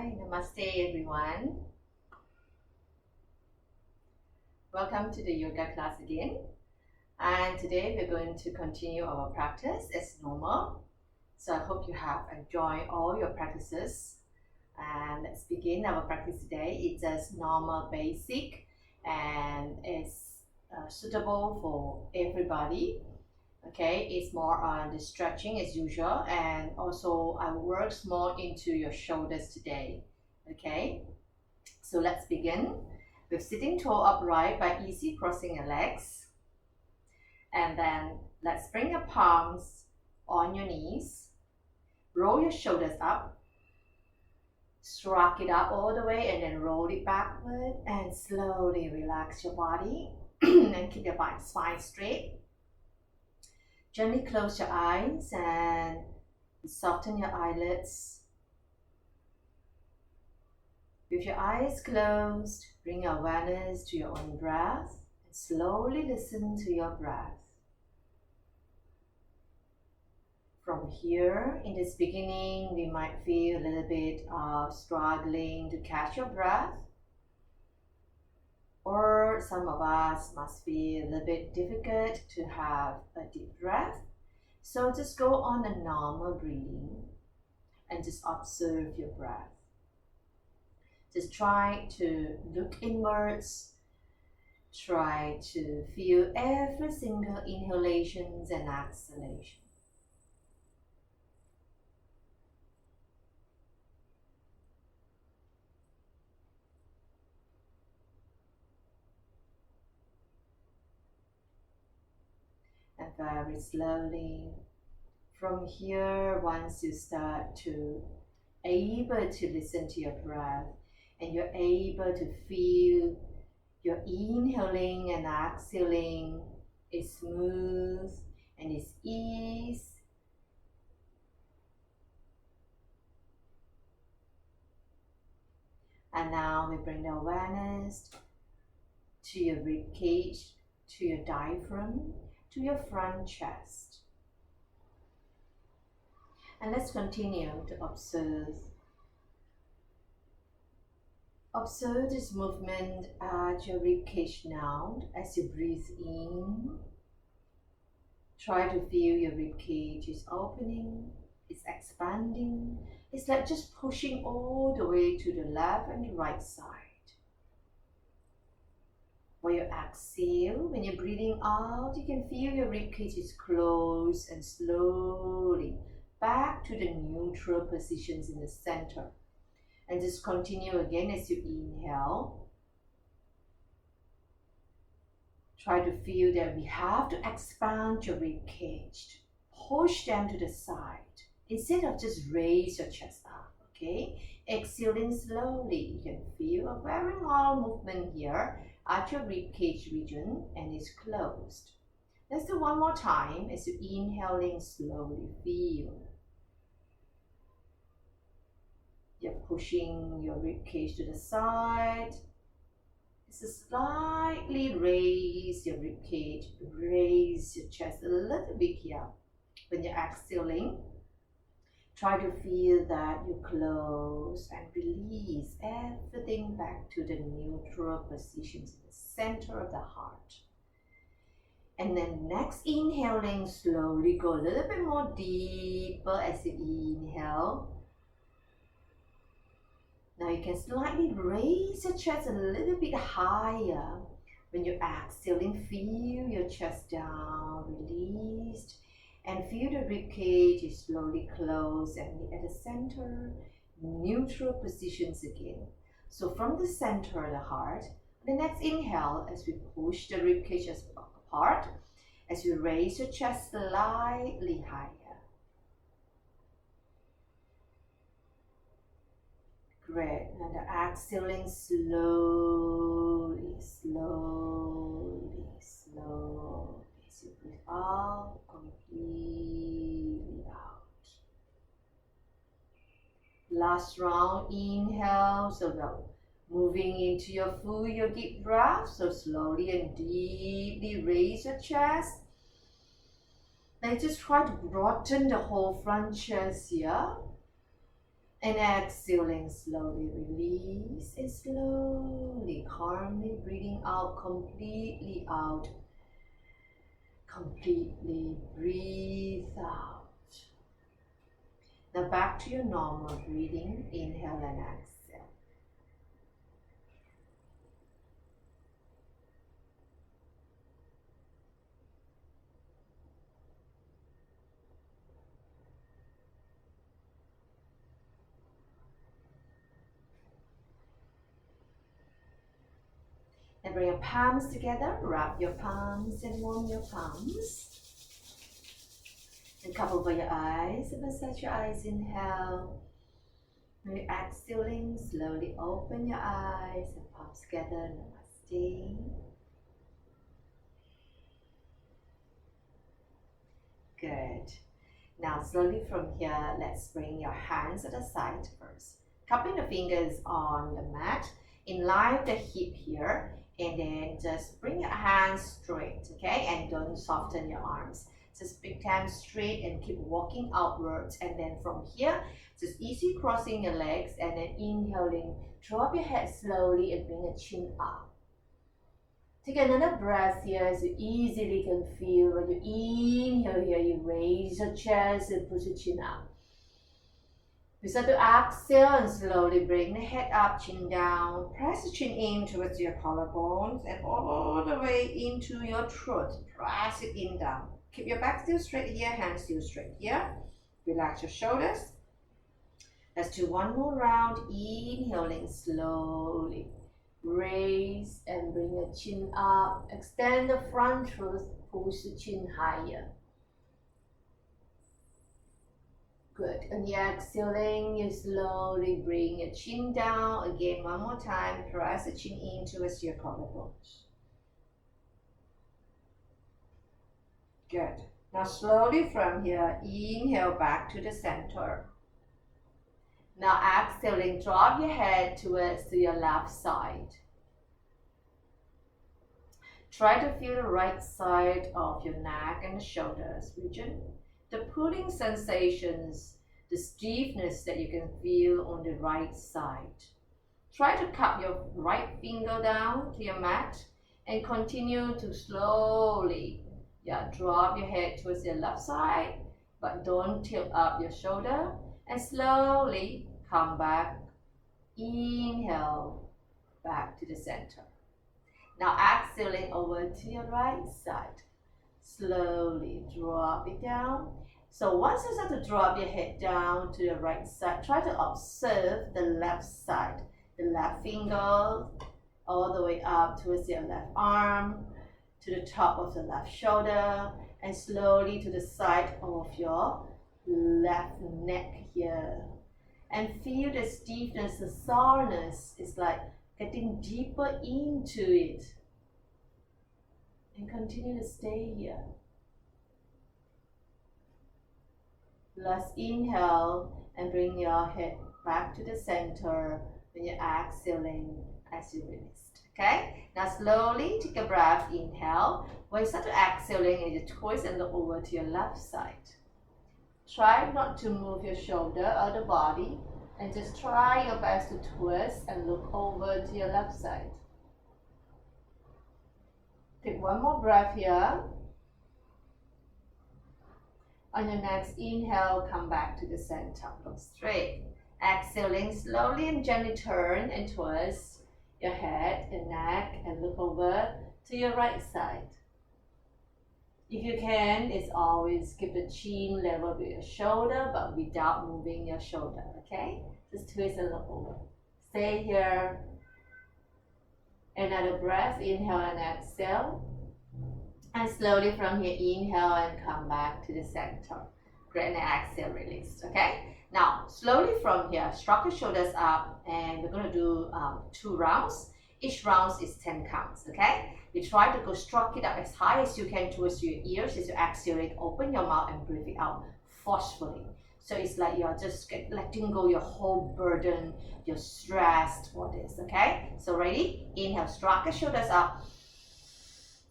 Hi, Namaste everyone. Welcome to the yoga class again. And today we're going to continue our practice as normal. So I hope you have enjoyed all your practices. And let's begin our practice today. It's just normal, basic, and it's suitable for everybody. Okay, it's more on the stretching as usual, and also I work more into your shoulders today. Okay, so let's begin with sitting tall upright by easy crossing your legs, and then let's bring your palms on your knees, roll your shoulders up, shrug it up all the way, and then roll it backward, and slowly relax your body and keep your spine straight. Gently close your eyes and soften your eyelids. With your eyes closed, bring your awareness to your own breath and slowly listen to your breath. From here, in this beginning, we might feel a little bit of struggling to catch your breath. Or some of us must feel a little bit difficult to have a deep breath. So just go on a normal breathing and just observe your breath. Just try to look inwards. Try to feel every single inhalations and exhalations. And very slowly, from here, once you start to able to listen to your breath and you're able to feel your inhaling and exhaling is smooth and is ease. And now we bring the awareness to your rib cage, to your diaphragm, to your front chest. And let's continue to observe. Observe this movement at your rib cage now as you breathe in. Try to feel your rib cage is opening, it's expanding. It's like just pushing all the way to the left and the right side. When you exhale, when you're breathing out, you can feel your rib cage is closed and slowly back to the neutral positions in the center. And just continue again as you inhale. Try to feel that we have to expand your rib cage. Push them to the side instead of just raise your chest up. Okay? Exhaling slowly. You can feel a very mild movement here at your rib cage region, and it's closed. Let's do one more time as you inhaling slowly. Feel you're pushing your rib cage to the side. Just slightly raise your rib cage, raise your chest a little bit here. When you're exhaling, try to feel that you close and release everything back to the neutral positions in the center of the heart. And then next inhaling, slowly go a little bit more deeper as you inhale. Now you can slightly raise your chest a little bit higher. When you're exhaling, feel your chest down, released. And feel the ribcage is slowly closed and at the center, neutral positions again. So from the center of the heart, the next inhale as we push the ribcage apart, as you raise your chest slightly higher. Great. And exhaling slowly, slowly, slowly. As you breathe out, completely out. Last round, inhale. So now moving into your full yogic breath. So slowly and deeply raise your chest. Now just try to broaden the whole front chest here. And exhaling, slowly release and slowly, calmly breathing out, completely out. Completely breathe out. Now back to your normal breathing. Inhale and exhale. And bring your palms together, rub your palms and warm your palms. And cup over your eyes and massage your eyes. Inhale. When you're exhaling, slowly open your eyes and palms together. Namaste. Good. Now slowly from here, let's bring your hands at the side first. Cupping the fingers on the mat, in line with the hip here, and then just bring your hands straight, okay? And don't soften your arms. Just big them straight and keep walking outwards. And then from here, just easy crossing your legs and then inhaling. Drop your head slowly and bring your chin up. Take another breath here as you easily can feel when you inhale here, you raise your chest and push your chin up. You start to exhale and slowly bring the head up, chin down. Press the chin in towards your collarbones and all the way into your throat. Press it in down. Keep your back still straight here, hands still straight here. Relax your shoulders. Let's do one more round. Inhaling slowly. Raise and bring your chin up. Extend the front throat, push the chin higher. Good. And you're exhaling, you slowly bring your chin down. Again, one more time. Press the chin in towards your collarbones. Good. Now slowly from here, inhale back to the center. Now exhaling, drop your head towards your left side. Try to feel the right side of your neck and the shoulders region. The pulling sensations, the stiffness that you can feel on the right side. Try to cup your right finger down to your mat and continue to slowly drop your head towards your left side, but don't tilt up your shoulder, and slowly come back. Inhale back to the center. Now exhaling over to your right side. Slowly drop it down. So once you start to drop your head down to the right side, try to observe the left side. The left finger all the way up towards your left arm, to the top of the left shoulder, and slowly to the side of your left neck here. And feel the stiffness, the soreness is like getting deeper into it. And continue to stay here. Let's inhale and bring your head back to the center when you're exhaling as you released. Okay? Now slowly take a breath, inhale. When you start to exhaling, you twist and look over to your left side. Try not to move your shoulder or the body, and just try your best to twist and look over to your left side. Take one more breath here. On your next inhale, come back to the center. Look straight. Exhaling, slowly and gently turn and twist your head and neck and look over to your right side. If you can, it's always keep the chin level with your shoulder, but without moving your shoulder, okay? Just twist and look over. Stay here. Another breath, inhale and exhale. And slowly from here, inhale and come back to the center. Great, and exhale, release, okay? Now, slowly from here, stroke your shoulders up, and we're going to do 2 rounds. Each round is 10 counts, okay? You try to go stroke it up as high as you can towards your ears. As you exhale, open your mouth and breathe it out forcefully. So it's like you're just letting go your whole burden, you're stressed for this, okay? So ready? Inhale, stroke your shoulders up.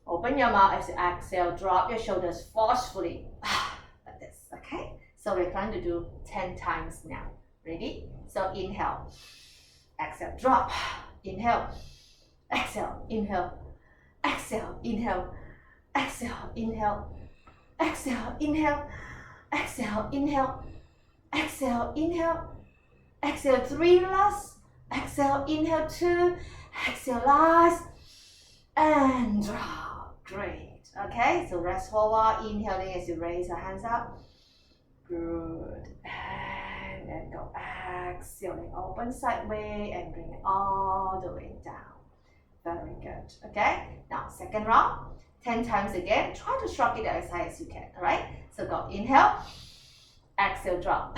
Open your mouth as you exhale, drop your shoulders forcefully, like this, okay? So we're trying to do 10 times now. Ready? So inhale, exhale, drop, inhale, exhale, inhale, exhale, inhale, exhale, inhale, exhale, inhale, exhale, inhale, exhale, inhale, exhale, 3 last, exhale, inhale, 2, exhale, last, and drop. Great. Okay, so rest for a while, inhaling as you raise your hands up. Good. And then go exhaling, open sideways and bring it all the way down. Very good. Okay, now second round, 10 times again. Try to shrug it as high as you can. All right, so go inhale, exhale, drop,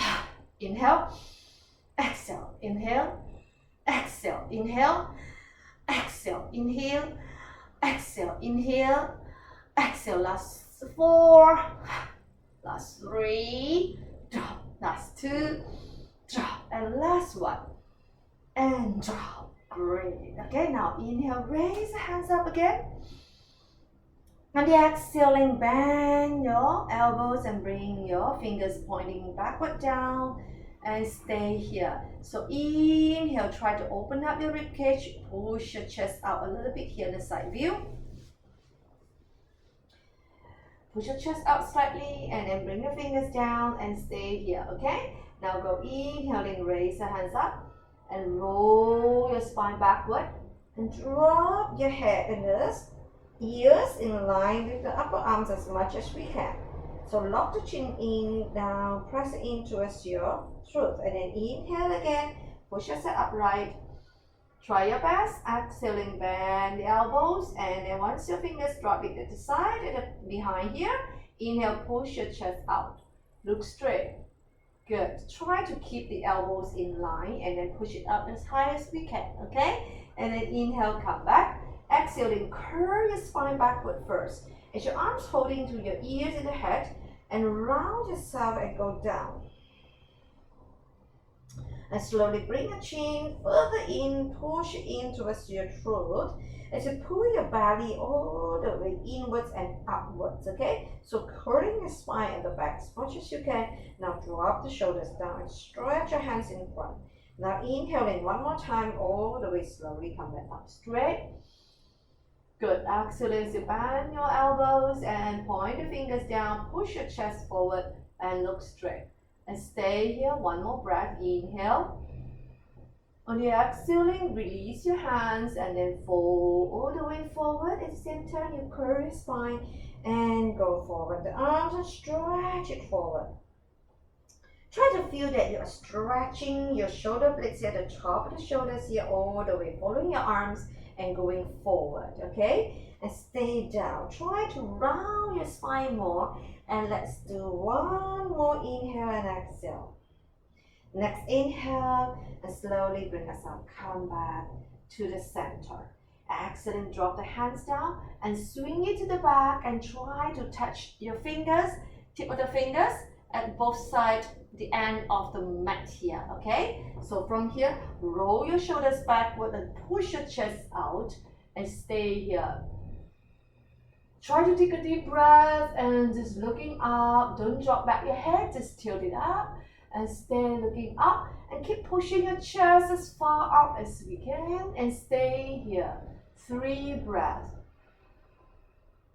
inhale, exhale, inhale, exhale, inhale, exhale, inhale, exhale, inhale, exhale, last 4, last 3, drop, last 2, drop, and last 1, and drop. Great. Okay, now inhale, raise the hands up again. And the exhaling, bend your elbows and bring your fingers pointing backward down and stay here. So inhale, try to open up your rib cage, push your chest out a little bit here in the side view. Push your chest out slightly and then bring your fingers down and stay here, okay? Now go inhaling, raise your hands up and roll your spine backward and drop your head and ears in line with the upper arms as much as we can. So lock the chin in, down, press it in towards your throat and then inhale again, push yourself upright. Try your best, exhaling, bend the elbows, and then once your fingers drop it to the side and behind here, inhale, push your chest out. Look straight. Good. Try to keep the elbows in line and then push it up as high as we can, okay? And then inhale, come back. Exhaling, curl your spine backward first. As your arms holding to your ears and the head, and round yourself and go down. And slowly bring your chin further in, push in towards your throat as you pull your belly all the way inwards and upwards, okay? So curling your spine at the back as much as you can. Now drop the shoulders down and stretch your hands in front. Now inhaling one more time, all the way slowly come back up straight. Good. Exhaling, so bend your elbows and point the fingers down, push your chest forward and look straight. And stay here, one more breath, inhale. On the exhaling, release your hands and then fold all the way forward. At the same time, you curl your spine and go forward. The arms and stretch it forward. Try to feel that you're stretching your shoulder blades here, the top of the shoulders here, all the way, following your arms and going forward, okay? And stay down. Try to round your spine more. And let's do one more inhale and exhale. Next inhale and slowly bring us up. Come back to the center. Exhaling, drop the hands down and swing it to the back and try to touch your fingers, tip of the fingers at both sides, the end of the mat here, okay? So from here, roll your shoulders backward and push your chest out and stay here. Try to take a deep breath and just looking up. Don't drop back your head, just tilt it up and stay looking up and keep pushing your chest as far out as we can and stay here. 3 breaths.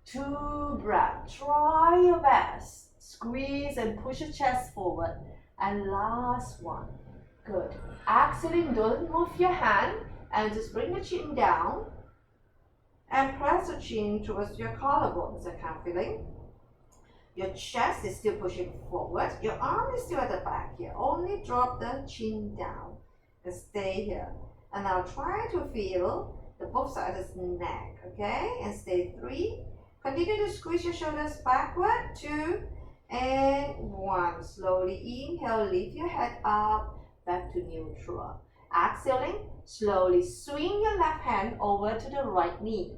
2 breaths. Try your best. Squeeze and push your chest forward. And last one. Good. Exhaling, don't move your hand and just bring the chin down. And press the chin towards your collarbones. I can't feeling. Your chest is still pushing forward. Your arm is still at the back here. Only drop the chin down and stay here. And now try to feel the both sides of the neck, okay? And stay 3. Continue to squeeze your shoulders backward. 2 and 1. Slowly inhale, lift your head up, back to neutral. Exhaling, slowly swing your left hand over to the right knee.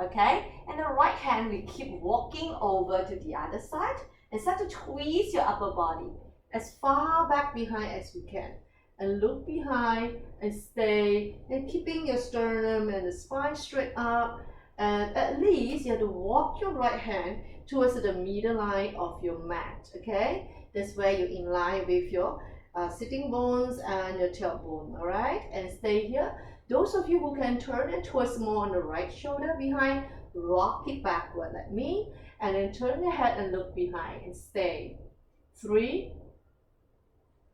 Okay, and the right hand, we keep walking over to the other side and start to twist your upper body as far back behind as we can. And look behind and stay and keeping your sternum and the spine straight up. And at least you have to walk your right hand towards the middle line of your mat. Okay, that's where you're in line with your sitting bones and your tailbone, all right? And stay here. Those of you who can turn and twist more on the right shoulder behind, rock it backward like me, and then turn the head and look behind and stay. 3,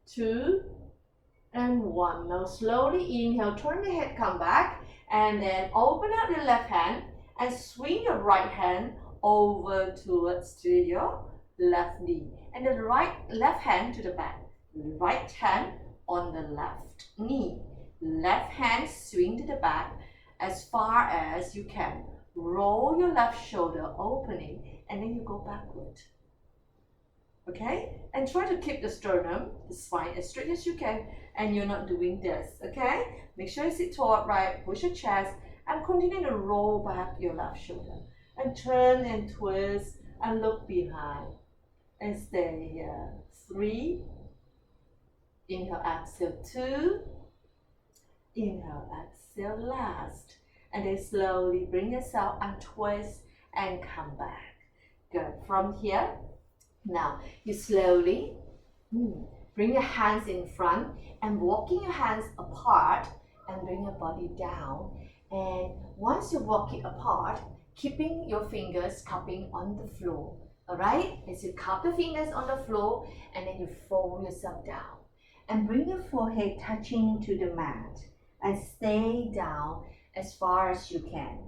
2, and 1. Now slowly inhale, turn the head, come back, and then open up your left hand and swing your right hand over towards to your left knee, and then left hand to the back. Right hand on the left knee. Left hand swing to the back as far as you can. Roll your left shoulder opening, and then you go backward. Okay? And try to keep the sternum, the spine as straight as you can, and you're not doing this. Okay? Make sure you sit tall upright, push your chest, and continue to roll back your left shoulder. And turn and twist and look behind. And stay here. 3. Inhale, exhale, 2. Inhale, exhale, last. And then slowly bring yourself and twist and come back. Good. From here, now you slowly bring your hands in front and walking your hands apart and bring your body down. And once you walk it apart, keeping your fingers cupping on the floor. Alright? As you cup the fingers on the floor, and then you fold yourself down. And bring your forehead touching to the mat. And stay down as far as you can.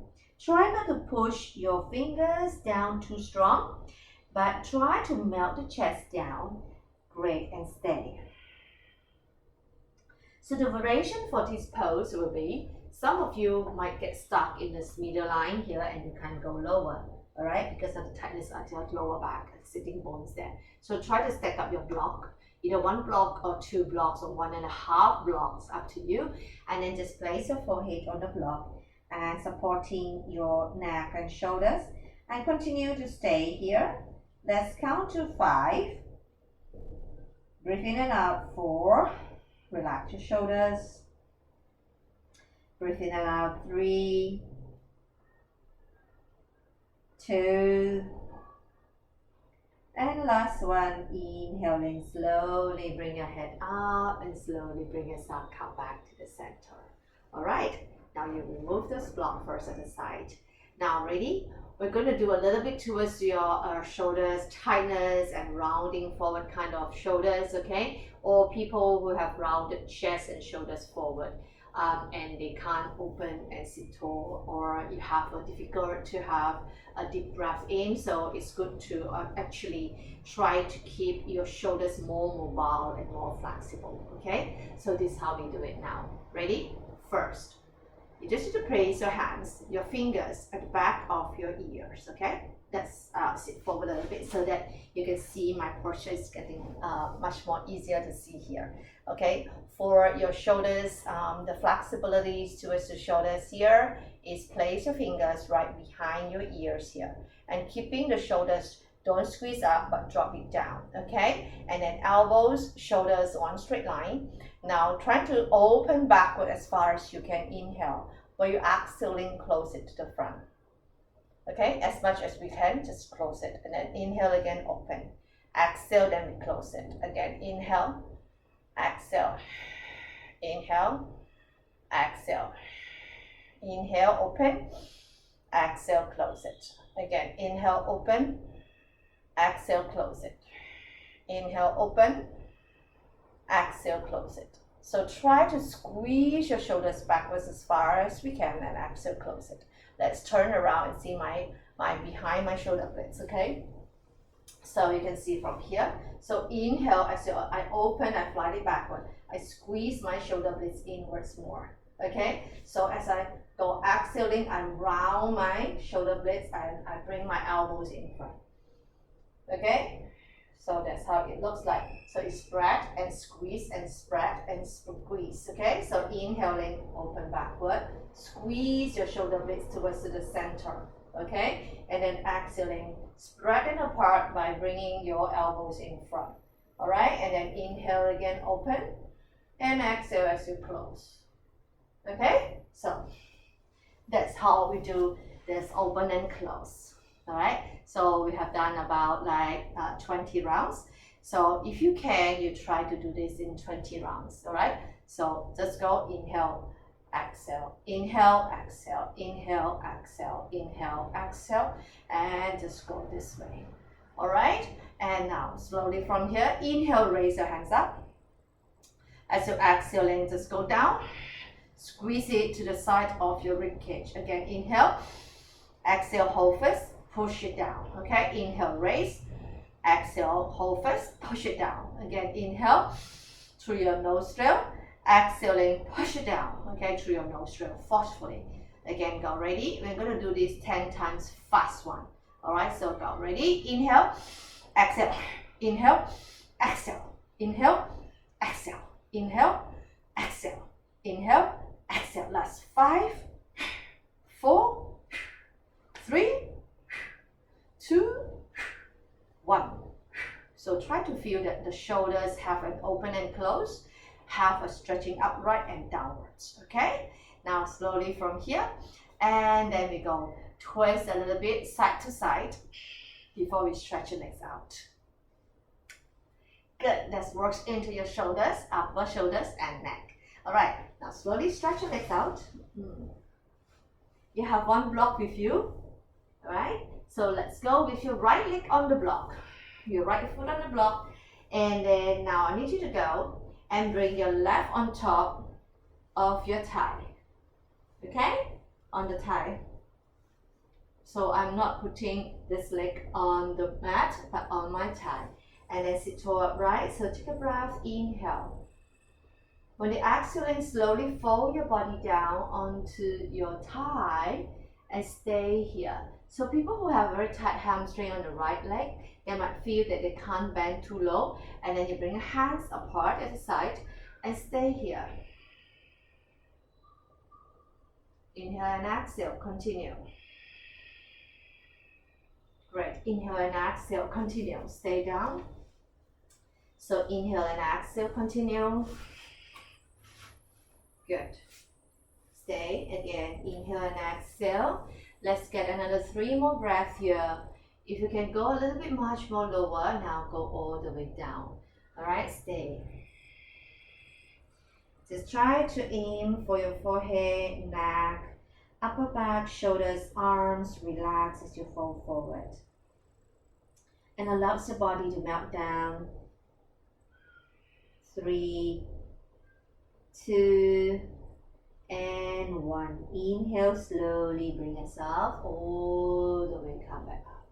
Try not to push your fingers down too strong, but try to melt the chest down. Great, and stay. So the variation for this pose will be, some of you might get stuck in this middle line here and you can't go lower, all right, because of the tightness at your lower back, sitting bones there. So try to stack up your block, either 1 block or 2 blocks or 1.5 blocks, up to you. And then just place your forehead on the block and supporting your neck and shoulders, and continue to stay here. Let's count to 5. Breathe in and out. 4. Relax your shoulders. Breathe in and out. 3, 2, and last one. Inhaling, slowly bring your head up and slowly bring yourself come back to the center. All right, now you remove this block first at the side. Now ready? We're going to do a little bit towards your shoulders, tightness and rounding forward kind of shoulders, okay? Or people who have rounded chest and shoulders forward. And they can't open and sit tall, or you have a difficult to have a deep breath in, so it's good to actually try to keep your shoulders more mobile and more flexible. Okay, so this is how we do it now. Ready? First, you just need to place your hands, your fingers at the back of your ears. Okay, let's sit forward a little bit so that you can see my posture is getting much more easier to see here. Okay, for your shoulders, the flexibility towards the shoulders here is place your fingers right behind your ears here, and keeping the shoulders, don't squeeze up but drop it down. Okay, and then elbows, shoulders, one straight line. Now try to open backward as far as you can. Inhale, while you're exhaling, close it to the front. Okay, as much as we can, just close it, and then inhale again, open. Exhale, then we close it. Again, inhale, exhale, inhale, exhale, inhale, open, exhale, close it. Again, inhale, open, exhale, close it. Inhale, open, exhale, close it. So try to squeeze your shoulders backwards as far as we can, and exhale, close it. Let's turn around and see my behind my shoulder blades. Okay, so you can see from here. So inhale, exhale, I open, I fly it backward, I squeeze my shoulder blades inwards more. Okay, so as I go exhaling, I round my shoulder blades and I bring my elbows in front. Okay, so that's how it looks like. So it's spread and squeeze and spread and squeeze. Okay, so inhaling, open backward, squeeze your shoulder blades towards the center. Okay, and then exhaling, spreading apart by bringing your elbows in front. All right, and then inhale again, open, and exhale as you close. Okay, so that's how we do this open and close. All right, so we have done about like 20 rounds. So if you can, you try to do this in 20 rounds, all right? So just go inhale, exhale, inhale, exhale, inhale, exhale, inhale, exhale, and just go this way, all right? And now slowly from here, inhale, raise your hands up. As you exhale, just go down. Squeeze it to the side of your rib cage. Again, inhale, exhale, hold first, push it down, okay? Inhale, raise. Exhale, hold first, push it down. Again, inhale through your nostril, exhaling, push it down, okay, through your nostril, forcefully. Again, go ready. We're going to do this 10 times, fast one. All right, so go ready. Inhale, exhale, inhale, exhale, inhale, exhale, inhale, exhale, inhale, exhale. Last 5, 4, 3, 2, 1. So try to feel that the shoulders have an open and close, have a stretching upright and downwards, okay? Now slowly from here, and then we go twist a little bit side to side before we stretch your legs out. Good, that works into your shoulders, upper shoulders and neck. All right, now slowly stretch your legs out. You have one block with you, all right? So let's go with your right leg on the block, your right foot on the block, and then now I need you to go and bring your left on top of your thigh, okay? On the thigh. So I'm not putting this leg on the mat, but on my thigh. And then sit toe upright, so take a breath, inhale. When you exhale, slowly fold your body down onto your thigh and stay here. So people who have very tight hamstring on the right leg, they might feel that they can't bend too low, and then you bring your hands apart at the side and stay here. Inhale and exhale, continue. Great, inhale and exhale, continue, stay down. So inhale and exhale, continue. Good. Stay, again, inhale and exhale. Let's get another 3 more breaths here. If you can go a little bit much more lower, now go all the way down. All right, stay. Just try to aim for your forehead, neck, upper back, shoulders, arms. Relax as you fold forward. And allow the body to melt down. 3, 2, and 1. Inhale, slowly bring yourself all the way, come back up.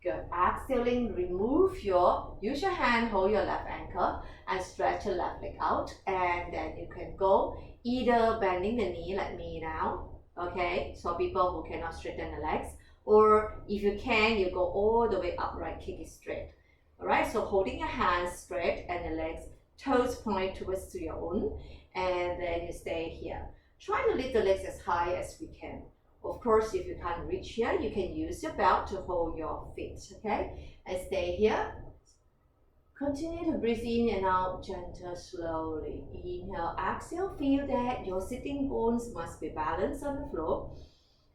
Good. Exhaling, use your hand, hold your left ankle and stretch your left leg out. And then you can go either bending the knee like me now, okay? So people who cannot straighten the legs, or if you can, you go all the way upright, kick it straight. All right, so holding your hands straight and the legs, toes point towards to your own, and then you stay here. Try to lift the legs as high as we can. Of course, if you can't reach here, you can use your belt to hold your feet, okay? And stay here. Continue to breathe in and out, gentle, slowly. Inhale, exhale, feel that your sitting bones must be balanced on the floor.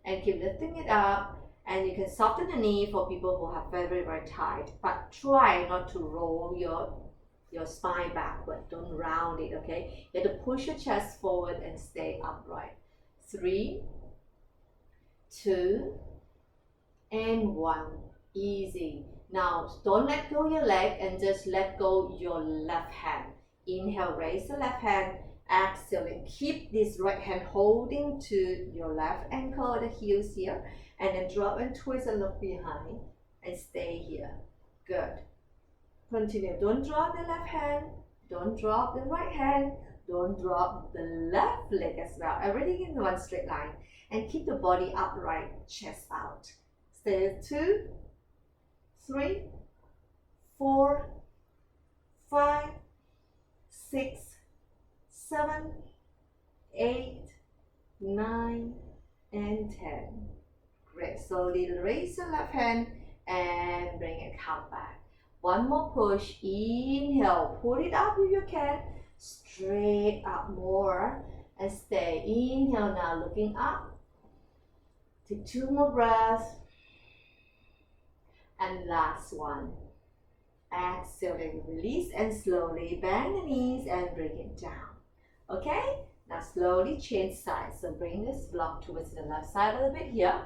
And keep lifting it up. And you can soften the knee for people who have very, very tight. But try not to roll your spine backward. Don't round it, okay? You have to push your chest forward and stay upright. 3, 2, and 1. Easy. Now, don't let go your leg and just let go your left hand. Inhale, raise the left hand. Exhale, and keep this right hand holding to your left ankle, the heels here. And then drop and twist and look behind. And stay here. Good. Continue. Don't drop the left hand. Don't drop the right hand. Don't drop the left leg as well. Everything in one straight line. And keep the body upright, chest out. Stay 2, 3, 4, 5, 6, 7, 8, 9, and 10. Great. Slowly raise the left hand and bring it come back. One more push. Inhale. Pull it up if you can. Straight up more. And stay. Inhale now, looking up. Take 2 more breaths. And last one. Exhaling, release, and slowly bend the knees and bring it down. Okay? Now slowly change sides. So bring this block towards the left side a little bit here.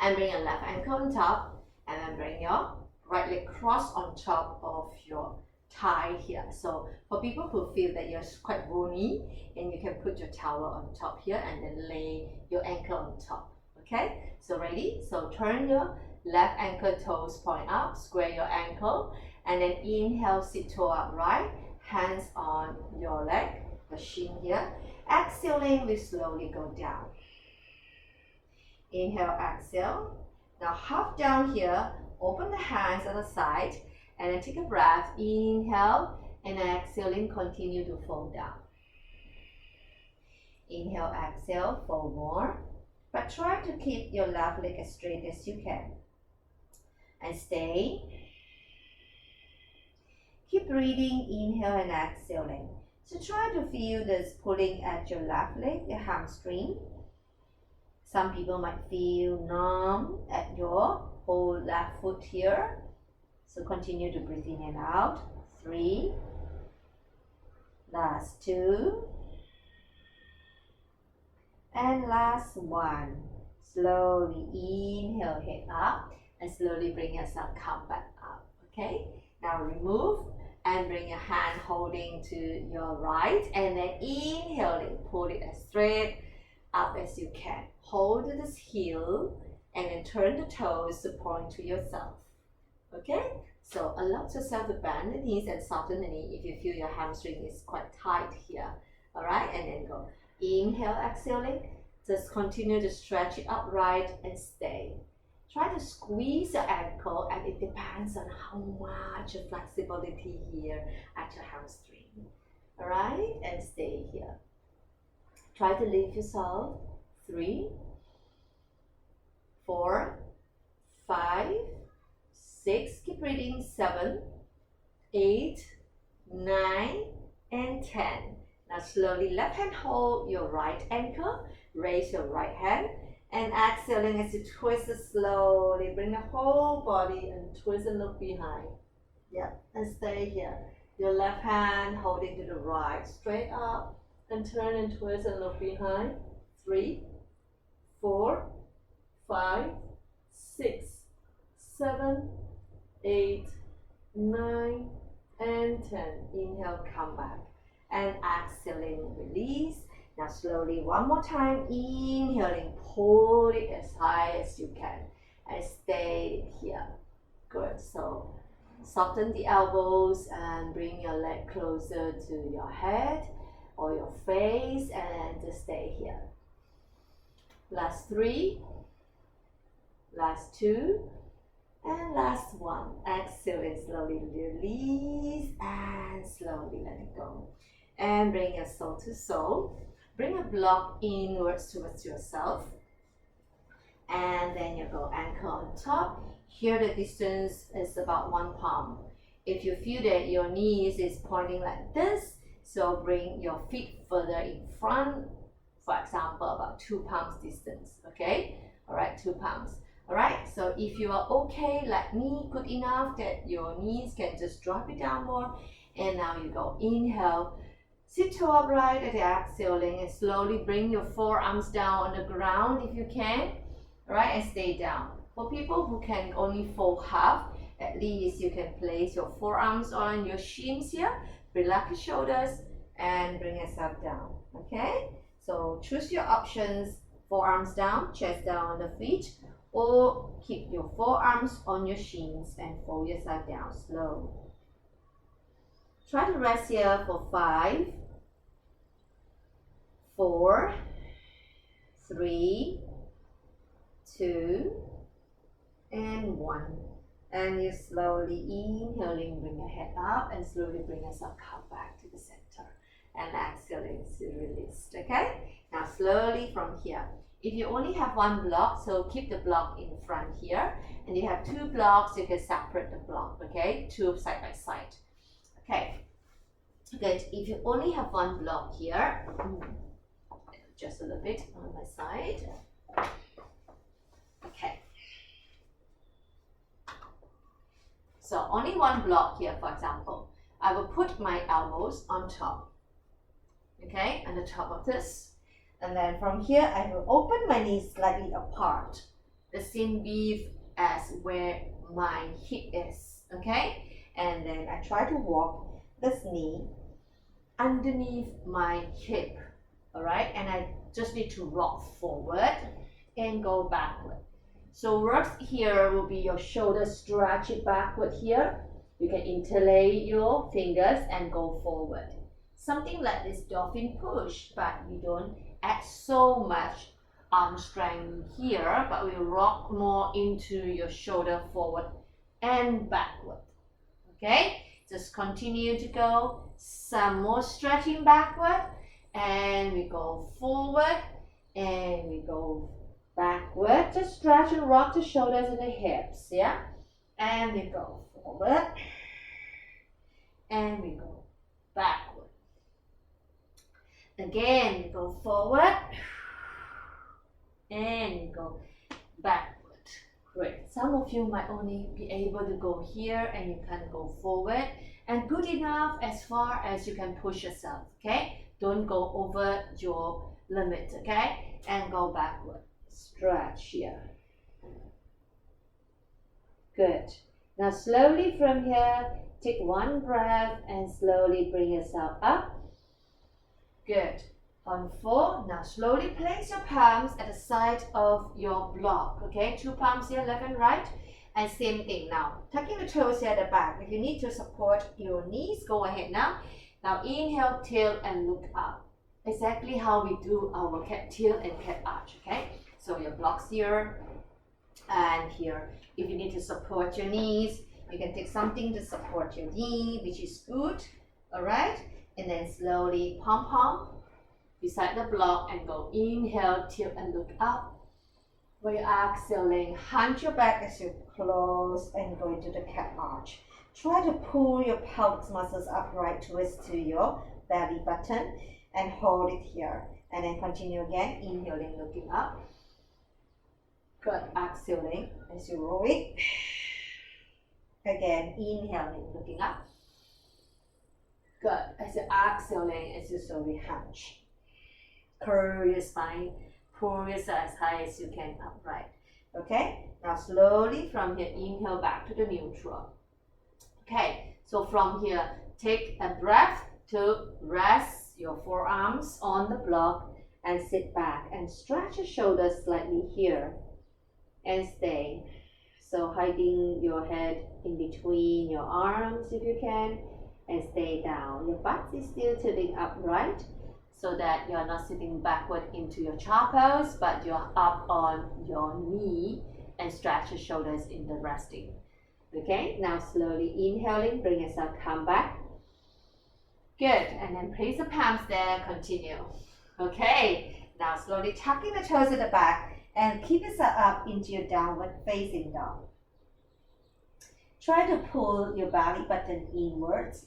And bring your left ankle on top. And then bring your right leg cross on top of your thigh here. So for people who feel that you're quite bony, and you can put your towel on top here and then lay your ankle on top. Okay? So ready? So turn your left ankle toes point up, square your ankle, and then inhale, sit toe upright, hands on your leg, the shin here. Exhaling, we slowly go down. Inhale, exhale. Now half down here, open the hands on the side, and then take a breath. Inhale, and exhaling, continue to fold down. Inhale, exhale, fold more. But try to keep your left leg as straight as you can. And stay. Keep breathing, inhale and exhaling. So try to feel this pulling at your left leg, the hamstring. Some people might feel numb at your whole left foot here. So continue to breathe in and out. 3. Last 2. And last 1. Slowly inhale, head up, and slowly bring yourself come back up. Okay? Now remove and bring your hand holding to your right, and then inhaling, pull it as straight up as you can. Hold this heel and then turn the toes to point to yourself. Okay? So allow yourself to bend the knees and soften the knee if you feel your hamstring is quite tight here. Alright? And then go. Inhale, exhaling. Just continue to stretch it upright and stay. Try to squeeze your ankle, and it depends on how much flexibility here at your hamstring. Alright? And stay here. Try to lift yourself. 3, 4, 5, 6. Keep breathing. 7, 8, 9, and 10. Now slowly left hand hold your right ankle. Raise your right hand. And exhaling as you twist it slowly. Bring the whole body and twist and look behind. Yep, and stay here. Your left hand holding to the right. Straight up and turn and twist and look behind. 3, 4, 5, 6, 7, 8, 9, and 10. Inhale, come back. And exhaling, release. Now slowly, one more time, inhaling, pull it as high as you can and stay here. Good. So soften the elbows and bring your leg closer to your head or your face and just stay here. Last 3, last 2, and last 1. Exhaling, slowly release and slowly let it go. And bring your soul to soul. Bring a block inwards towards yourself. And then you go ankle on top. Here the distance is about 1 palm. If you feel that your knees is pointing like this, so bring your feet further in front. For example, about 2 palms distance. Okay? Alright, 2 palms. Alright, so if you are okay like me, good enough that your knees can just drop it down more. And now you go inhale. Sit toe upright at the exhaling and slowly bring your forearms down on the ground if you can. Alright, and stay down. For people who can only fold half, at least you can place your forearms on your shins here. Relax your shoulders and bring yourself down. Okay? So choose your options. Forearms down, chest down on the feet, or keep your forearms on your shins and fold yourself down slow. Try to rest here for 5, 4, 3, 2, and 1. And you slowly inhaling, bring your head up and slowly bring yourself come back to the center. And exhaling, released. Okay? Now slowly from here. If you only have 1 block, so keep the block in front here. And you have 2 blocks, you can separate the block. Okay? 2 side by side. Okay. Good. If you only have 1 block here, just a little bit on my side. Okay. So So only one block here, for example. I will put my elbows on top, okay, on the top of this. And then from here, I will open my knees slightly apart, the same width as where my hip is, okay? And then I try to walk this knee underneath my hip, all right? And I just need to rock forward and go backward. So works here will be your shoulder, stretch it backward here. You can interlace your fingers and go forward. Something like this dolphin push, but we don't add so much arm strength here, but we rock more into your shoulder forward and backward. Okay, just continue to go. Some more stretching backward, and we go forward, and we go backward. Just stretch and rock the shoulders and the hips, yeah? And we go forward, and we go backward. Again, we go forward, and we go backward. Great. Some of you might only be able to go here, and you can go forward. And good enough as far as you can push yourself, okay? Don't go over your limit, okay? And go backward. Stretch here. Good. Now slowly from here, take one breath and slowly bring yourself up. Good. On 4, now slowly place your palms at the side of your block, okay? 2 palms here, left and right. And same thing now, tucking the toes here at the back. If you need to support your knees, go ahead now. Now inhale, tilt and look up. Exactly how we do our cat tilt and cat arch, okay? So your blocks here and here. If you need to support your knees, you can take something to support your knee, which is good, all right? And then slowly pom-pom beside the block and go inhale, tilt and look up. While you're exhaling, hunch your back as you close and go into the cat arch. Try to pull your pelvic muscles upright towards to your belly button and hold it here. And then continue again, inhaling, looking up. Good, exhaling as you roll it. Again, inhaling, looking up. Good, as you're exhaling, as you slowly hunch. Curl your spine, pull yourself as high as you can upright. Okay, now slowly from here, inhale back to the neutral. Okay, so from here, take a breath to rest your forearms on the block and sit back and stretch your shoulders slightly here and stay. So hiding your head in between your arms if you can and stay down. Your butt is still tilting upright so that you're not sitting backward into your chair pose, but you're up on your knee and stretch your shoulders in the resting. Okay, now slowly inhaling, bring yourself, come back. Good, and then place the palms there, continue. Okay, now slowly tucking the toes at the back and keep yourself up into your downward facing dog. Try to pull your belly button inwards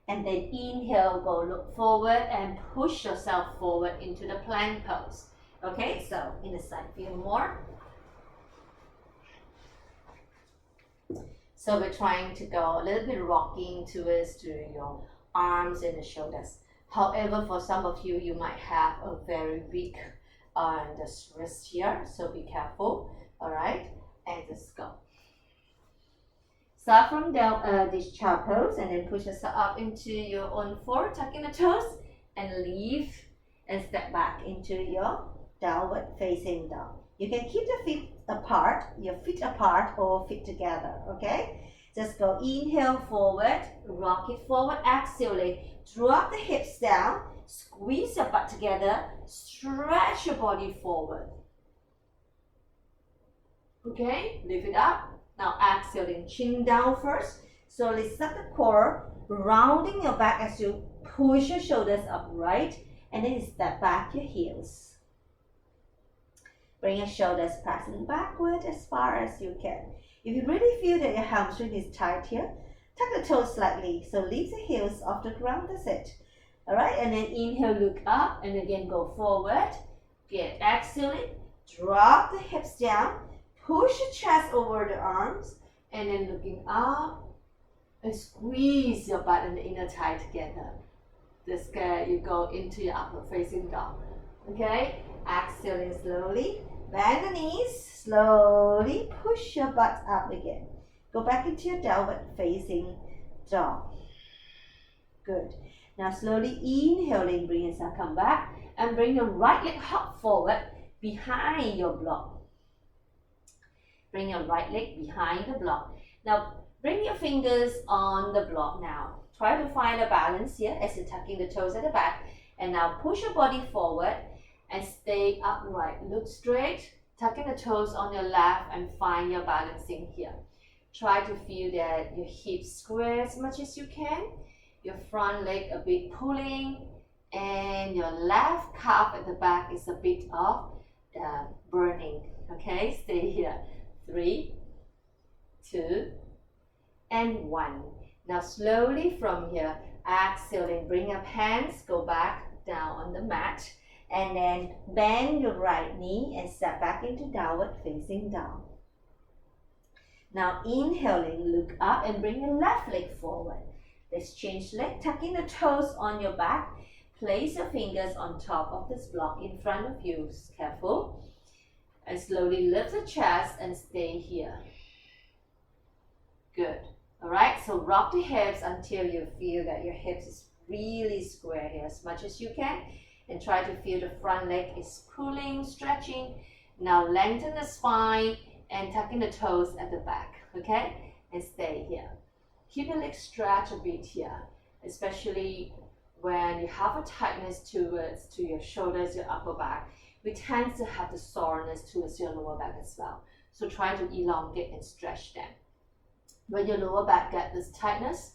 and then inhale, go look forward and push yourself forward into the plank pose. Okay, so in the side view more. So we're trying to go a little bit rocking towards to your arms and the shoulders. However, for some of you, you might have a very weak on the wrist here, so be careful, all right? And just go. Start from down this chair pose and then push yourself up into your own forward, tucking the toes and leave and step back into your downward facing dog. You can keep the feet apart, your feet apart or feet together, okay? Just go inhale forward, rock it forward, exhale, drop the hips down, squeeze your butt together, stretch your body forward. Okay, lift it up. Now exhaling, chin down first. Slowly suck the core, rounding your back as you push your shoulders upright, and then step back your heels. Bring your shoulders pressing backward as far as you can. If you really feel that your hamstring is tight here, tuck the toes slightly. So leave the heels off the ground, that's it. Alright, and then inhale, look up, and again go forward. Good, exhaling, drop the hips down, push your chest over the arms, and then looking up, and squeeze your butt and the inner thigh together. This guy, you go into your upper facing dog. Okay, exhaling slowly, bend the knees, slowly push your butt up again. Go back into your downward facing dog. Good. Now slowly inhaling, bring yourself come back and bring your right leg hop forward behind your block. Bring your right leg behind the block. Now bring your fingers on the block now. Try to find a balance here as you're tucking the toes at the back. And now push your body forward and stay upright. Look straight, tucking the toes on your left and find your balancing here. Try to feel that your hips square as much as you can. Your front leg a bit pulling and your left calf at the back is a bit of burning. Okay, stay here. 3, 2, and 1. Now slowly from here, exhaling, bring up hands, go back down on the mat, and then bend your right knee and step back into downward facing dog. Now inhaling, look up and bring your left leg forward. Let's change leg, tucking the toes on your back. Place your fingers on top of this block in front of you. Careful. And slowly lift the chest and stay here. Good. Alright, so rock the hips until you feel that your hips is really square here as much as you can. And try to feel the front leg is pulling, stretching. Now lengthen the spine and tucking the toes at the back. Okay? And stay here. Keep your legs stretched a bit here, especially when you have a tightness towards to your shoulders, your upper back. We tend to have the soreness towards your lower back as well. So try to elongate and stretch them. When your lower back gets this tightness,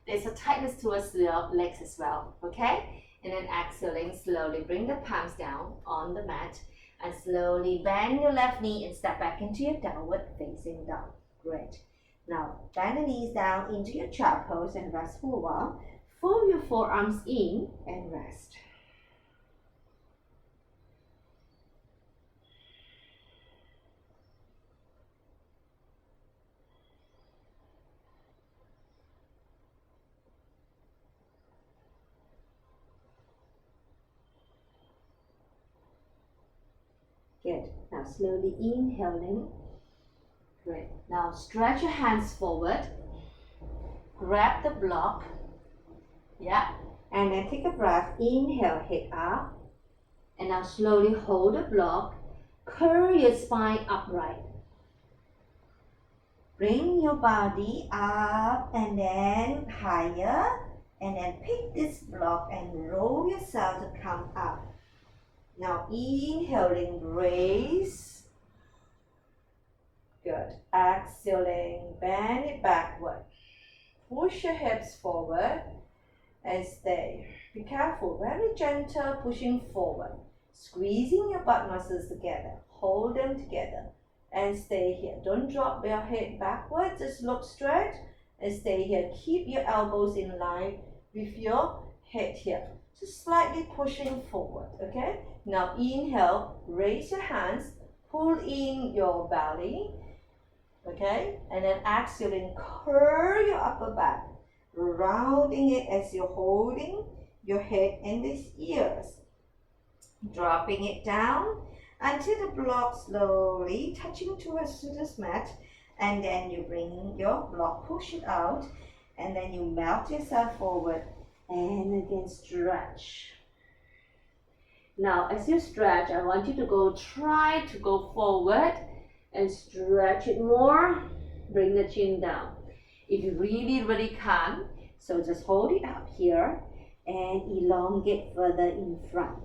there's a tightness towards your legs as well, okay? And then exhaling, slowly bring the palms down on the mat and slowly bend your left knee and step back into your downward facing dog. Great. Now, bend the knees down into your child pose and rest for a while. Fold your forearms in and rest. Good. Now, slowly inhaling. Great. Now stretch your hands forward. Grab the block. Yeah. And then take a breath. Inhale, head up. And now slowly hold the block. Curl your spine upright. Bring your body up and then higher. And then pick this block and roll yourself to come up. Now inhaling, raise. Good. Exhaling, bend it backward. Push your hips forward and stay. Be careful, very gentle pushing forward. Squeezing your butt muscles together. Hold them together and stay here. Don't drop your head backward, just look straight and stay here. Keep your elbows in line with your head here. Just slightly pushing forward, okay? Now inhale, raise your hands, pull in your belly. Okay, and then exhaling, curl your upper back, rounding it as you're holding your head and these ears. Dropping it down until the block slowly touching towards this mat, and then you bring your block, push it out, and then you melt yourself forward and again stretch. Now as you stretch, I want you to try to go forward and stretch it more. Bring the chin down. If you really can't, so just hold it up here and elongate further in front.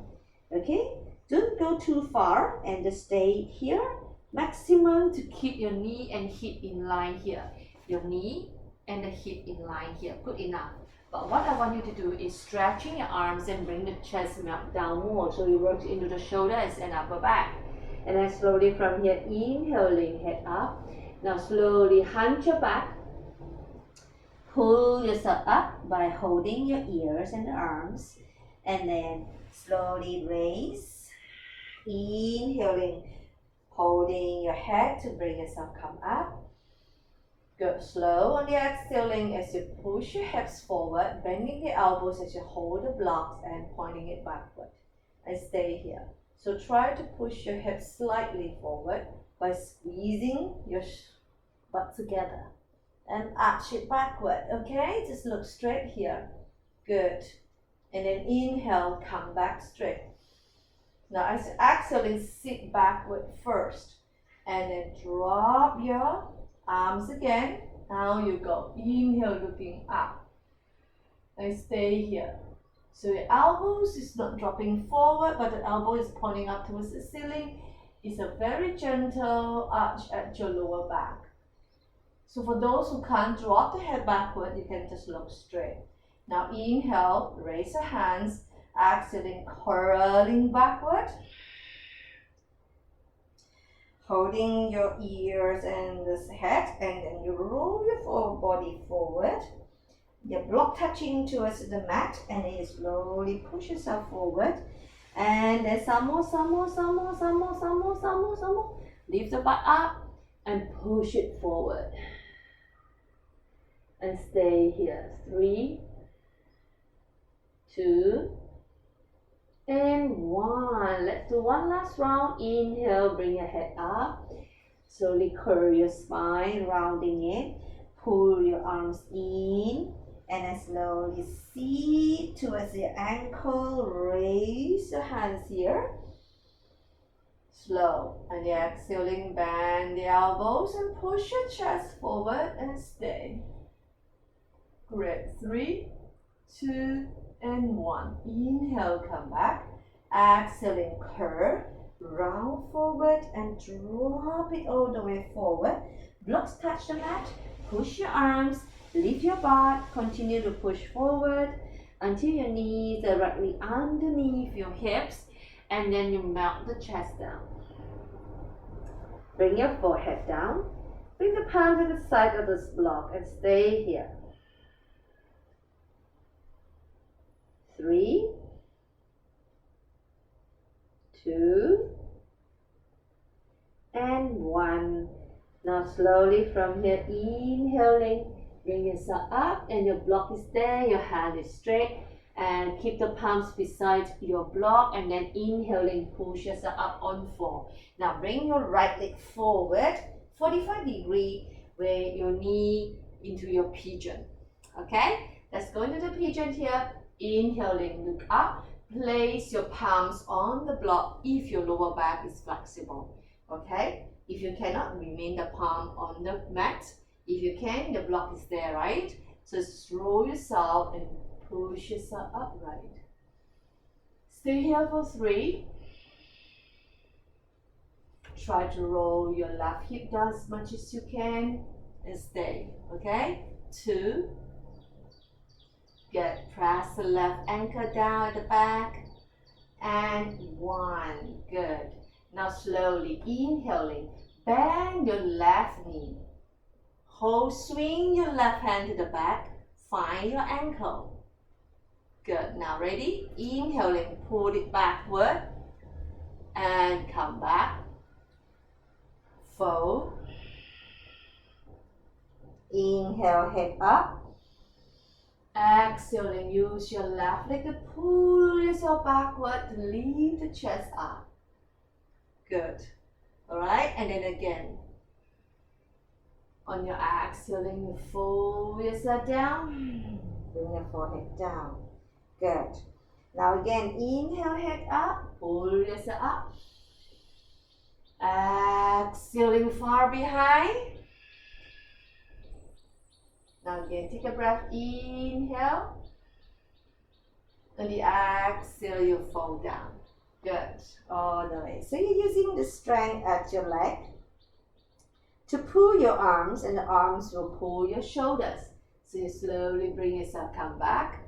Okay? Don't go too far and just stay here. Maximum to keep your knee and hip in line here. Your knee and the hip in line here. Good enough. But what I want you to do is stretching your arms and bring the chest down more so you work into the shoulders and upper back. And then slowly from here, inhaling, head up. Now slowly hunch your back. Pull yourself up by holding your ears and the arms. And then slowly raise. Inhaling, holding your head to bring yourself come up. Good. Slow on the exhaling as you push your hips forward, bending the elbows as you hold the blocks and pointing it backward. And stay here. So try to push your hips slightly forward by squeezing your butt together and arch it backward. Okay, just look straight here. Good. And then inhale, come back straight. Now as you're exhaling, sit backward first and then drop your arms again. Now you go. Inhale, looking up and stay here. So your elbows is not dropping forward, but the elbow is pointing up towards the ceiling. It's a very gentle arch at your lower back. So for those who can't drop the head backward, you can just look straight. Now inhale, raise your hands, exhaling, curling backward. Holding your ears and the head, and then you roll your full body forward. Your block touching towards the mat, and then you slowly push yourself forward. And then some more. Lift the butt up and push it forward. And stay here. 3, 2, and 1. Let's do one last round. Inhale, bring your head up. Slowly curl your spine, rounding it. Pull your arms in. And then slowly seat towards your ankle. Raise your hands here. Slow. And you're exhaling, bend the elbows and push your chest forward and stay. Great. 3, 2, and 1. Inhale, come back. Exhaling, curve, round forward and drop it all the way forward. Blocks touch the mat. Push your arms, lift your butt, continue to push forward until your knees are directly underneath your hips, and then you melt the chest down. Bring your forehead down. Bring the palm to the side of this block and stay here. 3, 2, and 1. Now slowly from here, inhaling, bring yourself up and your block is there, your hand is straight, and keep the palms beside your block, and then inhaling, push yourself up on 4. Now bring your right leg forward, 45 degrees, where your knee into your pigeon. Okay, let's go into the pigeon here. Inhaling, look up, place your palms on the block if your lower back is flexible. Okay, if you cannot, remain the palm on the mat. If you can, the block is there, right? So just roll yourself and push yourself upright. Stay here for 3. Try to roll your left hip down as much as you can and stay. Okay, 2. Good. Press the left ankle down at the back. And 1. Good. Now slowly inhaling, bend your left knee. Hold, swing your left hand to the back. Find your ankle. Good. Now ready? Inhaling, pull it backward. And come back. Fold. Inhale, head up. Exhaling, use your left leg to pull yourself backward to lift the chest up. Good. Alright, and then again. On your exhaling, you fold yourself down. Bring your forehead down. Good. Now again, inhale, head up. Pull yourself up. Exhaling, far behind. Now again, take a breath, inhale, and the exhale, you fall down. Good, all the way. So you're using the strength at your leg to pull your arms, and the arms will pull your shoulders. So you slowly bring yourself, come back.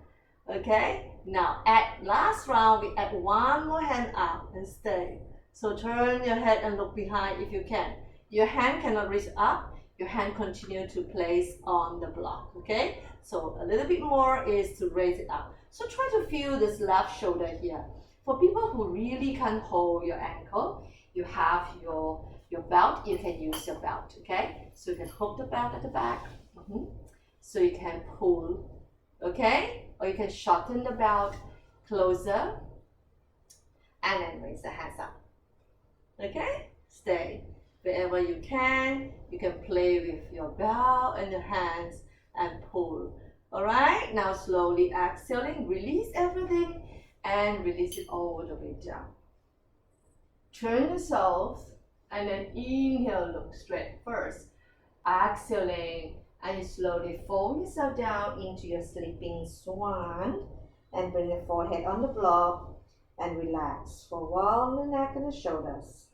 Okay, now at last round, we add one more hand up and stay. So turn your head and look behind if you can. Your hand cannot reach up. Your hand continue to place on the block, okay? So a little bit more is to raise it up. So try to feel this left shoulder here. For people who really can't hold your ankle, you have your your belt, you can use your belt, okay? So you can hook the belt at the back. So you can pull, okay? Or you can shorten the belt closer and then raise the hands up, okay? Stay wherever you can. You can play with your belt and your hands and pull. All right, now slowly exhaling, release everything and release it all the way down. Turn yourself and then inhale, look straight first. Exhaling, and you slowly fold yourself down into your sleeping swan and bring your forehead on the block and relax for a while the neck and the shoulders.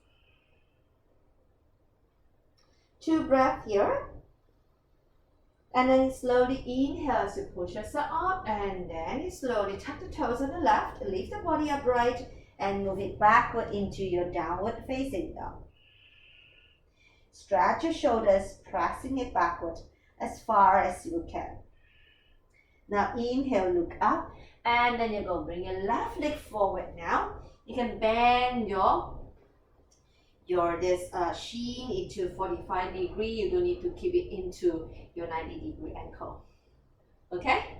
2 breaths here. And then slowly inhale as you push yourself up, and then you slowly tuck the toes on the left, lift the body upright and move it backward into your downward facing dog. Stretch your shoulders, pressing it backward as far as you can. Now inhale, look up, and then you're going to bring your left leg forward now. You can bend your shin into 45 degree. You don't need to keep it into your 90-degree ankle. Okay?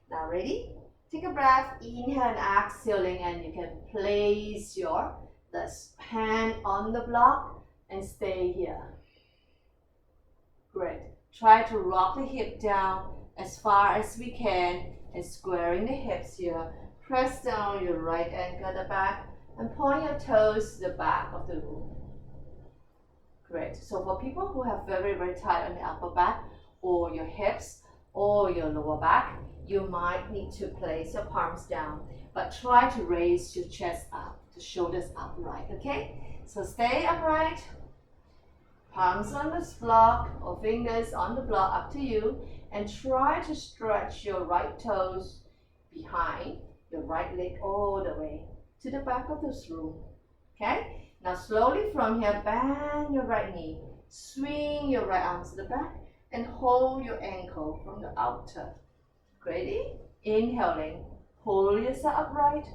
Now ready? Take a breath, inhale and exhaling, and you can place your hand on the block and stay here. Great. Try to rock the hip down as far as we can and squaring the hips here. Press down your right ankle at the back and point your toes to the back of the room. Great. So for people who have very, very tight on the upper back or your hips or your lower back, you might need to place your palms down, but try to raise your chest up, the shoulders upright, okay? So stay upright, palms on the block or fingers on the block, up to you, and try to stretch your right toes behind your right leg all the way to the back of this room, okay? Now slowly from here, bend your right knee, swing your right arms to the back, and hold your ankle from the outer. Ready? Inhaling, pull yourself upright.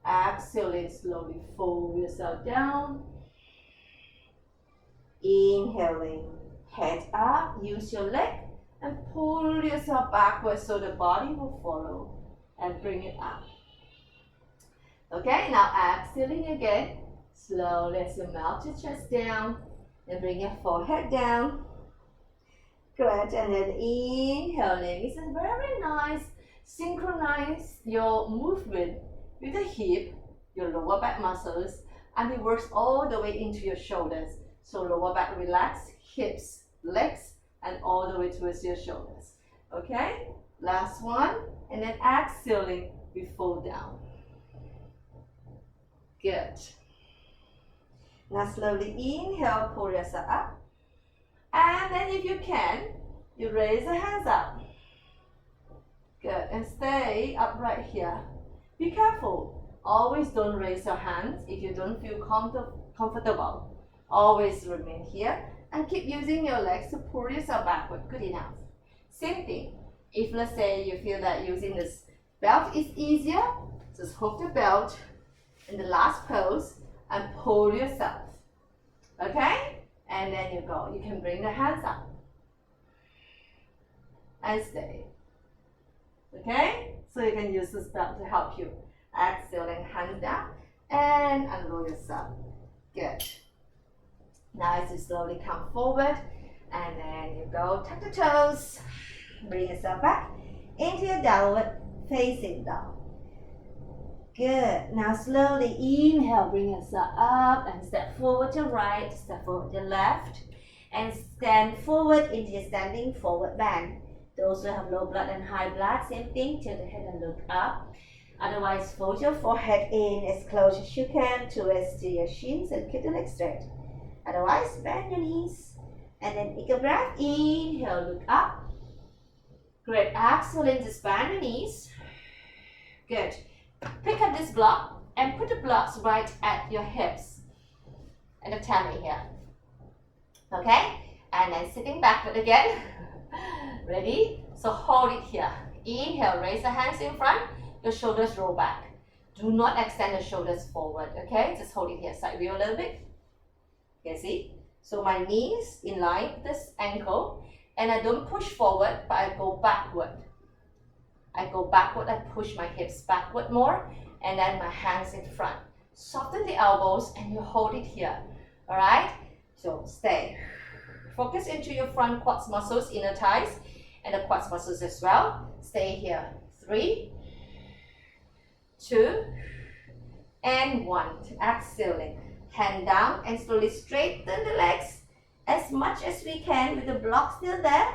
Exhaling, slowly fold yourself down. Inhaling, head up, use your leg, and pull yourself backwards so the body will follow, and bring it up. Okay, now exhaling again. Slowly as you melt your chest down, and bring your forehead down. Good, and then inhaling. It's a very nice, synchronize your movement with the hip, your lower back muscles, and it works all the way into your shoulders. So lower back relax, hips, legs, and all the way towards your shoulders. Okay, last one, and then exhaling, we fold down. Good. Now slowly inhale, pull yourself up. And then if you can, you raise the hands up. Good, and stay upright here. Be careful. Always don't raise your hands if you don't feel comfortable. Always remain here and keep using your legs to pull yourself backward. Good enough. Same thing. If let's say you feel that using this belt is easier, just hook the belt in the last pose and pull yourself. Okay? And then you go. You can bring the hands up. And stay. Okay? So you can use this belt to help you. Exhaling, hands down. And unroll yourself. Good. Now as you slowly come forward. And then you go. Tuck the toes. Bring yourself back into your downward facing dog. Good. Now slowly inhale, bring yourself up and step forward to right, step forward to left, and stand forward into your standing forward bend. Those who have low blood and high blood, same thing, tilt the head and look up. Otherwise, fold your forehead in as close as you can towards to your shins and keep the legs straight. Otherwise, bend your knees and then take a breath. Inhale, look up. Great. Exhale, just bend your knees. Good. Pick up this block and put the blocks right at your hips and the tummy here. Okay? And then sitting backward again. Ready? So hold it here. Inhale, raise the hands in front, your shoulders roll back. Do not extend the shoulders forward, okay? Just hold it here, side view a little bit. You see? So my knees in line with this ankle, and I don't push forward, but I go backward. I go backward, I push my hips backward more, and then my hands in front. Soften the elbows and you hold it here. Alright? So stay. Focus into your front quads muscles, inner thighs, and the quads muscles as well. Stay here. 3, 2, and 1. Exhaling. Hand down and slowly straighten the legs as much as we can with the block still there.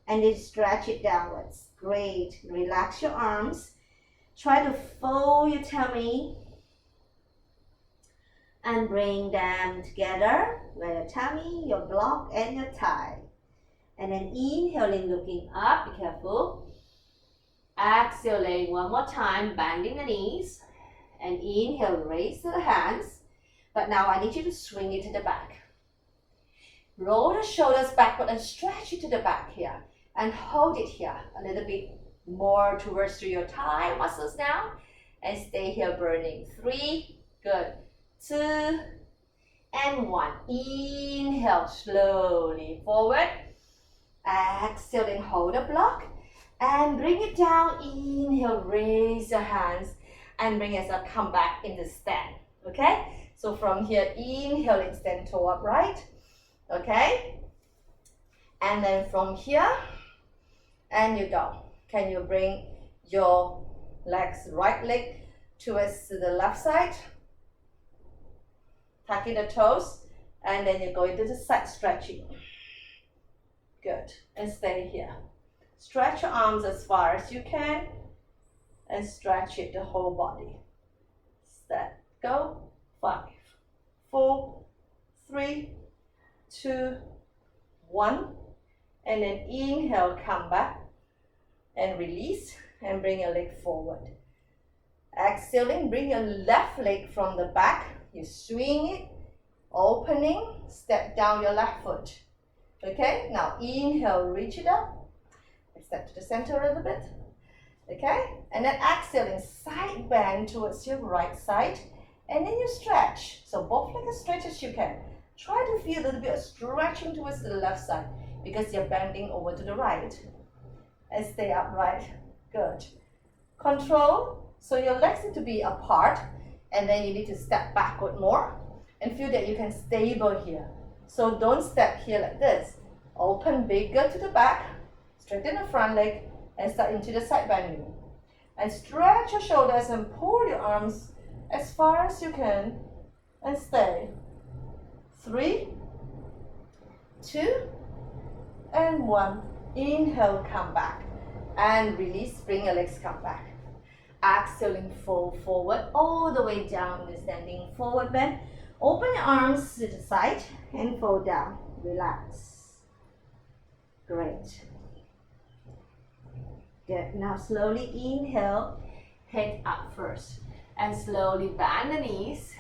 And then stretch it downwards. Great. Relax your arms. Try to fold your tummy. And bring them together with your tummy, your block, and your thigh. And then inhaling, looking up. Be careful. Exhaling one more time, bending the knees. And inhale, raise the hands. But now I need you to swing it to the back. Roll the shoulders backward and stretch it to the back here. And hold it here a little bit more towards your thigh muscles now. And stay here burning. 3, good. 2, and 1. Inhale slowly forward. Exhaling, hold the block. And bring it down. Inhale, raise your hands. And bring yourself, come back in the stand. Okay? So from here, inhaling, stand toe upright. Okay? And then from here, and you go. Can you bring your legs, right leg towards the left side? Tucking the toes. And then you go into the side stretching. Good. And stay here. Stretch your arms as far as you can. And stretch it, the whole body. Step, go. 5, 4, 3, 2, 1. And then inhale, come back. And release. And bring your leg forward. Exhaling, bring your left leg from the back. You swing it. Opening. Step down your left foot. Okay? Now inhale, reach it up. Step to the center a little bit. Okay? And then exhaling, side bend towards your right side. And then you stretch. So both legs as straight as you can. Try to feel a little bit of stretching towards the left side because you're bending over to the right. And stay upright. Good. Control. So your legs need to be apart. And then you need to step backward more. And feel that you can stable here. So don't step here like this. Open bigger to the back. Straighten the front leg. And start into the side bending. And stretch your shoulders and pull your arms as far as you can. And stay. 3, 2, and 1. Inhale, come back. And release, bring your legs, come back. Exhaling, fold forward, all the way down in the standing forward bend. Open your arms to the side and fold down. Relax. Great. Good. Now slowly inhale, head up first. And slowly bend the knees.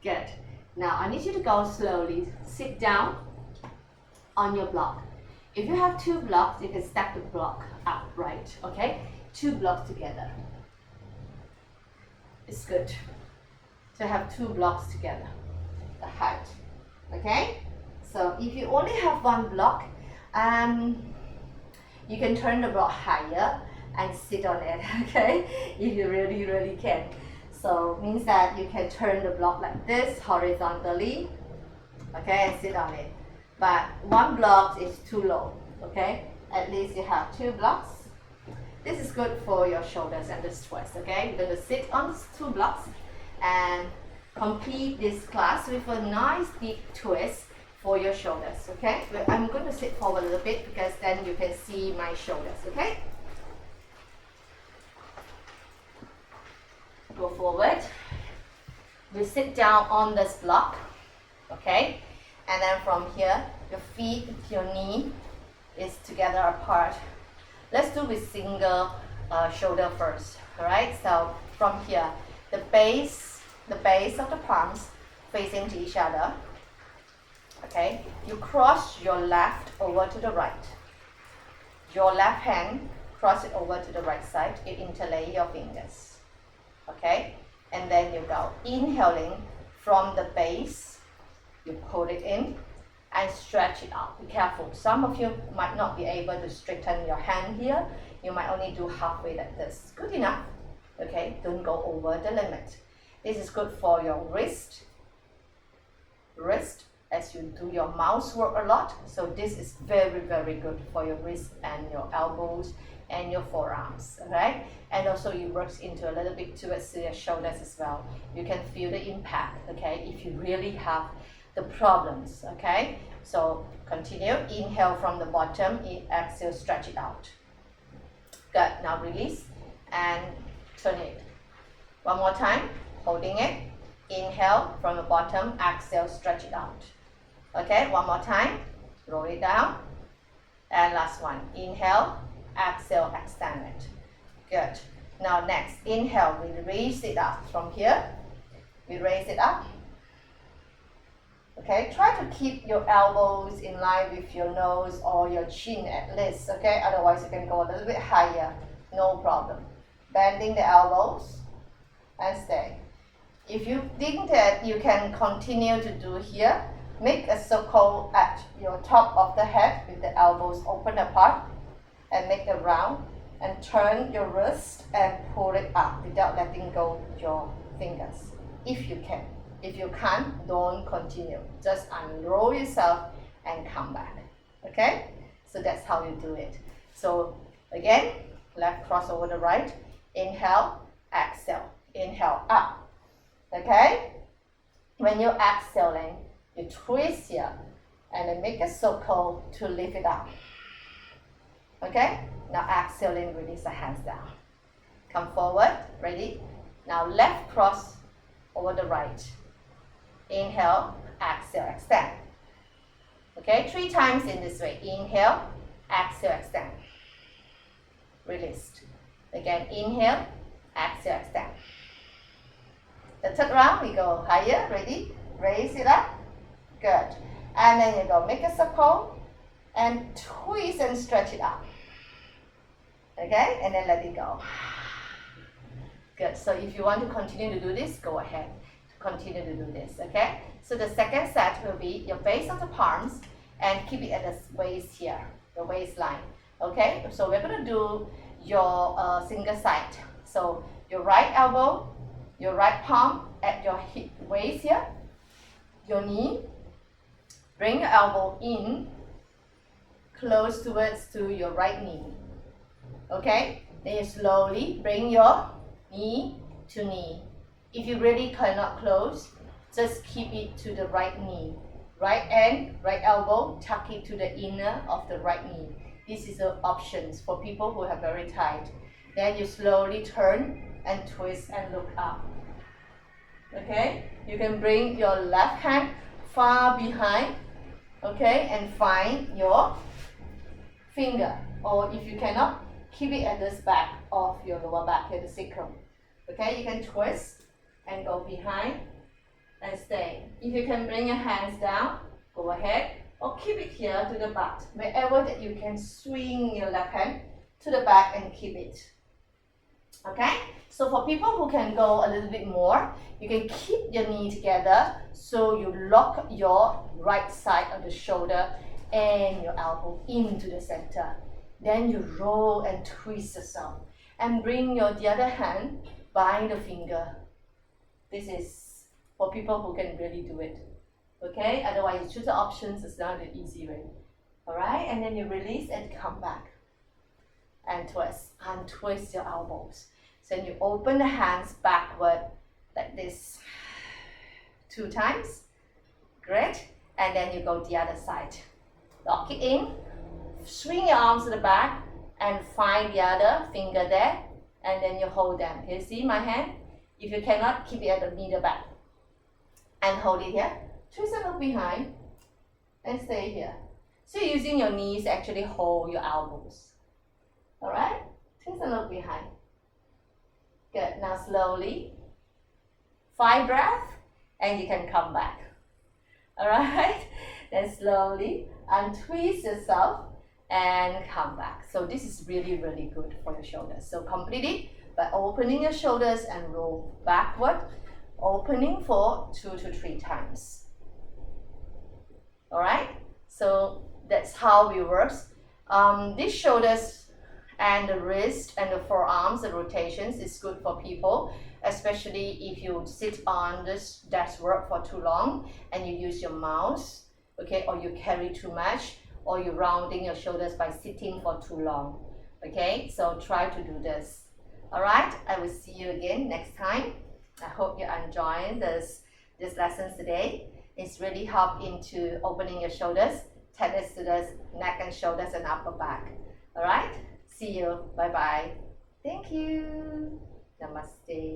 Good. Now I need you to go slowly. Sit down on your block. If you have 2 blocks, you can stack the block upright. Okay? 2 blocks together. It's good to have 2 blocks together. The height. Okay? So if you only have 1 block, you can turn the block higher and sit on it, okay? If you really can. So means that you can turn the block like this horizontally, okay, and sit on it. But 1 block is too low, okay? At least you have 2 blocks. This is good for your shoulders and the twist, okay? You're going to sit on these 2 blocks and complete this class with a nice deep twist for your shoulders, okay? I'm going to sit forward a little bit because then you can see my shoulders, okay? Go forward. We sit down on this block, okay? And then from here, your feet, your knee is together apart. Let's do with single shoulder first, alright? So from here, the base of the palms facing to each other, okay? You cross your left over to the right. Your left hand, cross it over to the right side. You interlay your fingers, okay? And then you go inhaling from the base You pull it in and stretch it out. Be careful. Some of you might not be able to straighten your hand here. You might only do halfway like this. Good enough. Okay, don't go over the limit. This is good for your wrist as you do your mouse work a lot. So this is very, very good for your wrist and your elbows and your forearms, alright? And also it works into a little bit towards your shoulders as well. You can feel the impact, okay, if you really have the problems, okay? So continue, inhale from the bottom, exhale, stretch it out. Good, now release and turn it. One more time, holding it, inhale from the bottom, exhale, stretch it out. Okay, one more time, roll it down. And last one, inhale, exhale, extend it. Good. Now next, inhale, we raise it up from here. We raise it up. Okay, try to keep your elbows in line with your nose or your chin at least, okay? Otherwise you can go a little bit higher, no problem. Bending the elbows and stay. If you think that you can continue to do here, make a circle at your top of the head with the elbows open apart and make a round and turn your wrist and pull it up without letting go your fingers, if you can. If you can't, don't continue. Just unroll yourself and come back, okay? So that's how you do it. So again, left cross over the right, inhale, exhale, inhale, up, okay? When you're exhaling, you twist here and then make a circle to lift it up. Okay? Now exhaling, release the hands down. Come forward, ready? Now left cross over the right. Inhale, exhale, extend. Okay, 3 times in this way. Inhale, exhale, extend. Released. Again, inhale, exhale, extend. The third round, we go higher, ready? Raise it up. Good. And then you go make a circle and twist and stretch it out. Okay, and then let it go. Good. So if you want to continue to do this, go ahead. Continue to do this, okay? So the second set will be your base of the palms and keep it at the waist here, the waistline, okay? So we're going to do your single side. So your right elbow, your right palm at your hip waist here, your knee, bring your elbow in, close towards to your right knee, okay? Then you slowly bring your knee to knee. If you really cannot close, just keep it to the right knee. Right hand, right elbow, tuck it to the inner of the right knee. This is the options for people who have very tight. Then you slowly turn and twist and look up. Okay? You can bring your left hand far behind, okay, and find your finger. Or if you cannot, keep it at this back of your lower back here, the sacrum. Okay, you can twist and go behind and stay. If you can bring your hands down, go ahead, or keep it here to the butt. Wherever that you can swing your left hand to the back and keep it. Okay, so for people who can go a little bit more, you can keep your knee together so you lock your right side of the shoulder and your elbow into the center. Then you roll and twist yourself and bring your the other hand by the finger. This is for people who can really do it. Okay, otherwise you choose the options, it's not the easy way. Alright, and then you release and come back. And twist, untwist your elbows. So then you open the hands backward like this 2 times. Great. And then you go the other side. Lock it in, swing your arms to the back and find the other finger there. And then you hold them. Can you see my hand? If you cannot, keep it at the middle back. And hold it here. Twist and look behind. And stay here. So you're using your knees to actually hold your elbows. Alright? Twist and look behind. Good. Now slowly. 5 breaths. And you can come back. Alright? Then slowly untwist yourself and come back. So this is really, really good for your shoulders. So complete it by opening your shoulders and roll backward, opening for 2 to 3 times. All right, so that's how we work. These shoulders and the wrist and the forearms, the rotations is good for people, especially if you sit on this desk work for too long and you use your mouse, okay, or you carry too much, or you're rounding your shoulders by sitting for too long. Okay, so try to do this. All right, I will see you again next time. I hope you're enjoying this lessons today. It's really help into opening your shoulders, tightness to the neck and shoulders and upper back. All right, see you. Bye bye. Thank you. Namaste.